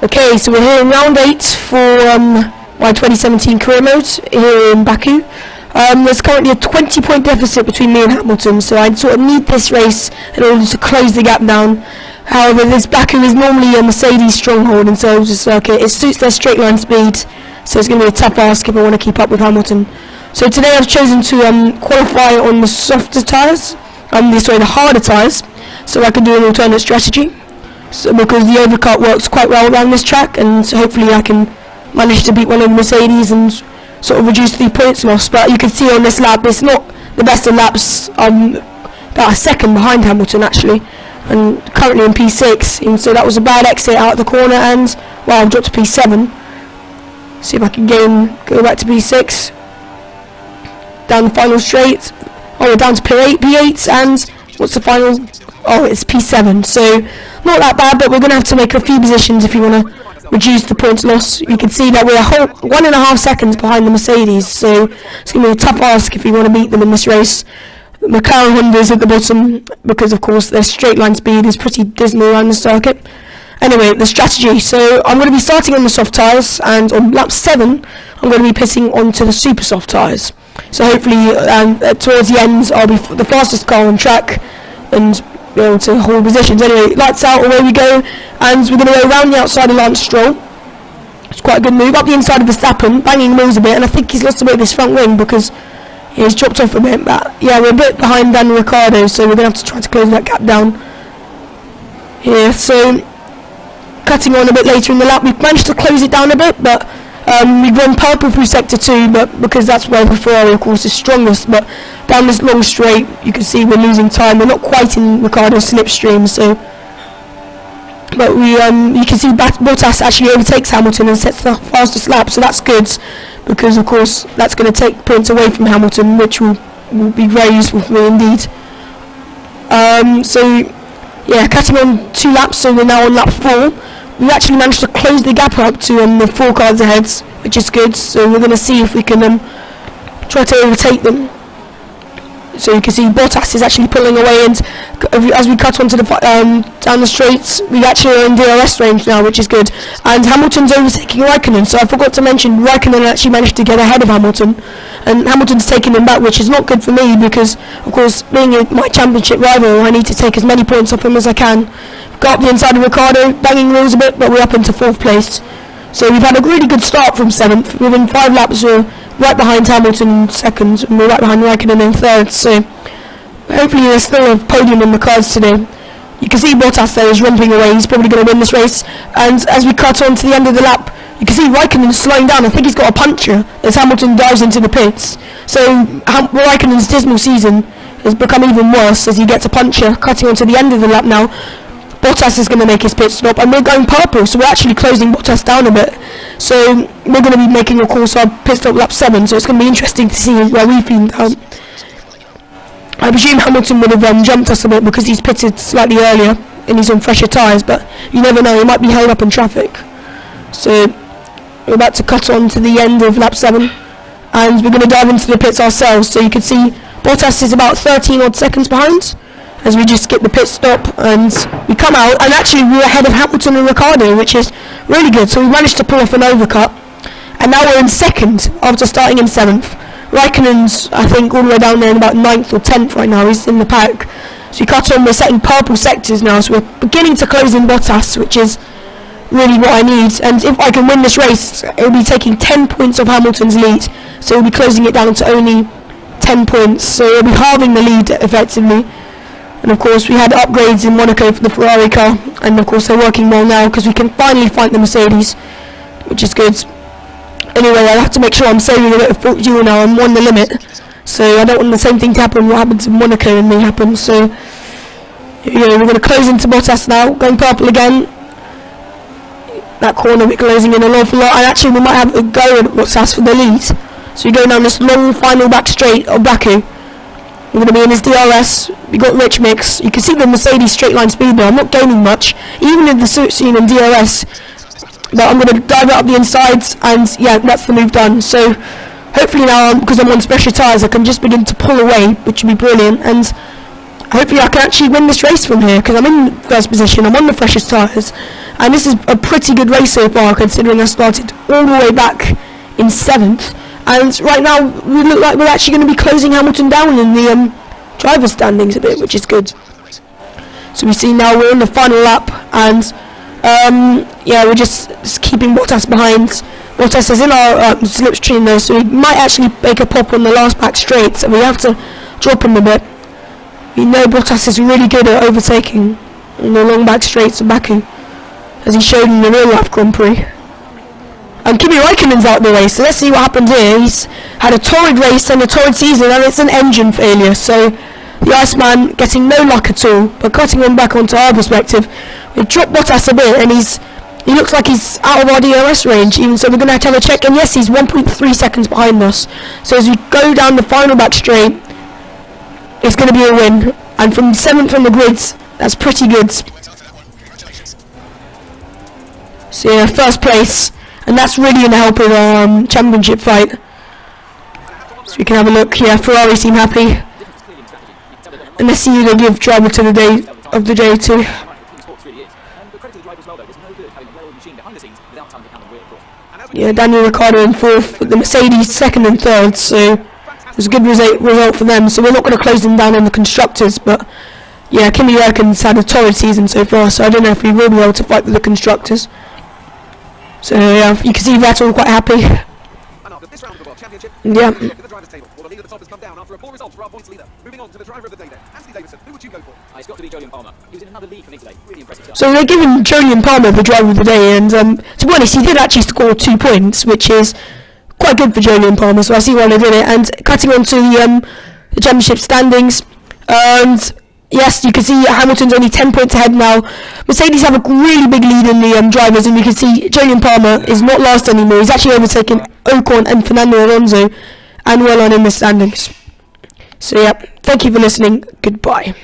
Okay, so we're here in round 8 for my 2017 career mode here in Baku. There's currently a 20-point deficit between me and Hamilton, so I sort of need this race in order to close the gap down. However, this Baku is normally a Mercedes stronghold in terms of circuit. It suits their straight line speed, so it's going to be a tough ask if I want to keep up with Hamilton. So today I've chosen to qualify on the softer tyres, the harder tyres, so I can do an alternate strategy. So because the overcut works quite well around this track, and so hopefully I can manage to beat one of the Mercedes and sort of reduce the points loss. But you can see on this lap it's not the best of laps. I'm about a second behind Hamilton actually, and currently in P6, and so that was a bad exit out of the corner, and well, I've dropped to P7. See if I can go back to P6, down the final straight. Oh, we're down to P8, and what's the final? Oh, it's P7, so not that bad, but we're going to have to make a few positions if you want to reduce the points loss. You can see that we're a whole 1.5 seconds behind the Mercedes, so it's going to be a tough ask if you want to beat them in this race. The McLaren Honda's at the bottom because, of course, their straight line speed is pretty dismal around the circuit. Anyway, the strategy. So I'm going to be starting on the soft tyres, and on lap 7, I'm going to be pitting onto the super soft tyres. So hopefully, towards the end, I'll be the fastest car on track and be able to hold positions. Anyway, lights out, away we go, and we're going to go around the outside of Lance Stroll. It's quite a good move, up the inside of Verstappen, banging wheels a bit, and I think he's lost a bit of his front wing because he's dropped off a bit. But yeah, we're a bit behind Daniel Ricciardo, so we're going to have to try to close that gap down here. So cutting on a bit later in the lap, we've managed to close it down a bit, but we've run purple through sector 2, but because that's where the Ferrari of course is strongest. But down this long straight you can see we're losing time. We're not quite in Ricciardo's slipstream, so but we you can see Bottas actually overtakes Hamilton and sets the fastest lap, so that's good because of course that's going to take points away from Hamilton, which will be very useful for me indeed. So yeah, cutting on 2 laps, so we're now on lap 4. We actually managed to close the gap up to the 4 cars ahead, which is good. So we're going to see if we can try to overtake them. So you can see Bottas is actually pulling away, and as we cut onto the down the straights, we actually are in DRS range now, which is good. And Hamilton's overtaking Raikkonen, so I forgot to mention Raikkonen actually managed to get ahead of Hamilton, and Hamilton's taking him back, which is not good for me because, of course, being my championship rival, I need to take as many points off him as I can. Got up the inside of Ricciardo, banging wheels a bit, but we're up into 4th place. So we've had a really good start from 7th. Within 5 laps, we're right behind Hamilton in 2nd, and we're right behind Raikkonen in 3rd. So hopefully there's still a podium on the cards today. You can see Bottas there is romping away. He's probably going to win this race. And as we cut on to the end of the lap, you can see Raikkonen slowing down. I think he's got a puncture as Hamilton dives into the pits. So Raikkonen's dismal season has become even worse as he gets a puncture. Cutting on to the end of the lap now, Bottas is going to make his pit stop, and we're going purple, so we're actually closing Bottas down a bit. So we're going to be making a course our pit stop lap 7, so it's going to be interesting to see where we feel. I presume Hamilton would have jumped us a bit because he's pitted slightly earlier and he's on fresher tyres, but you never know, he might be held up in traffic. So we're about to cut on to the end of lap 7, and we're going to dive into the pits ourselves. So you can see Bottas is about 13 odd seconds behind as we just skip the pit stop, and we come out, and actually we're ahead of Hamilton and Ricciardo, which is really good. So we managed to pull off an overcut, and now we're in 2nd after starting in 7th. Raikkonen's, I think, all the way down there in about 9th or 10th right now. He's in the pack. So we cut on, we're setting purple sectors now, so we're beginning to close in Bottas, which is really what I need. And if I can win this race, it'll be taking 10 points off Hamilton's lead, so we'll be closing it down to only 10 points, so it'll be halving the lead effectively. And of course we had upgrades in Monaco for the Ferrari car, and of course they're working well now because we can finally fight the Mercedes, which is good. Anyway, I have to make sure I'm saving a bit of fuel now. I'm on the limit, so I don't want the same thing to happen what happened to Monaco and me happen. So yeah, we're going to close into Bottas now, going purple again. That corner we're closing in an awful lot, and actually we might have a go at Bottas for the lead. So we go down this long final back straight of Baku. We're going to be in his DRS. We've got rich mix. You can see the Mercedes straight line speed now. I'm not gaining much, even in the scene in DRS. But I'm going to dive it up the insides, and yeah, that's the move done. So hopefully now, because I'm on special tyres, I can just begin to pull away, which would be brilliant. And hopefully I can actually win this race from here, because I'm in first position, I'm on the freshest tyres, and this is a pretty good race so far, considering I started all the way back in 7th, and right now we look like we're actually going to be closing Hamilton down in the driver's standings a bit, which is good. So we see now we're on the final lap, and yeah, we're just keeping Bottas behind. Bottas is in our slipstream though, so he might actually make a pop on the last back straight, so we have to drop him a bit. We know Bottas is really good at overtaking in the long back straights of Baku, as he showed in the real life Grand Prix. And Kimi Räikkönen's out of the race, so let's see what happens here. He's had a torrid race and a torrid season, and it's an engine failure, so the Iceman getting no luck at all. But cutting him back onto our perspective, we dropped Bottas a bit, and he looks like he's out of our DRS range, even so we're going to have a check, and yes, he's 1.3 seconds behind us. So as we go down the final back straight, it's going to be a win, and from 7th on the grids, that's pretty good. So yeah, first place, and that's really going to help with our championship fight. So we can have a look. Yeah, Ferrari seem happy, and let's see who they give driver to the day of the day to. Yeah, Daniel Ricciardo in 4th, but the Mercedes 2nd and 3rd, so it was a good result for them. So we're not going to close them down on the constructors, but yeah, Kimi Räikkönen's had a torrid season so far, so I don't know if we will be able to fight with the constructors. So yeah, you can see Vettel quite happy. Yeah. So they're giving Jolyon Palmer the driver of the day, and to be honest, he did actually score 2 points, which is quite good for Jolyon Palmer, so I see why they did it. And cutting on to the championship standings, and yes, you can see Hamilton's only 10 points ahead now. Mercedes have a really big lead in the drivers, and you can see Jolyon Palmer is not last anymore. He's actually overtaken Ocon and Fernando Alonso, and well on in the standings. So yeah, thank you for listening. Goodbye.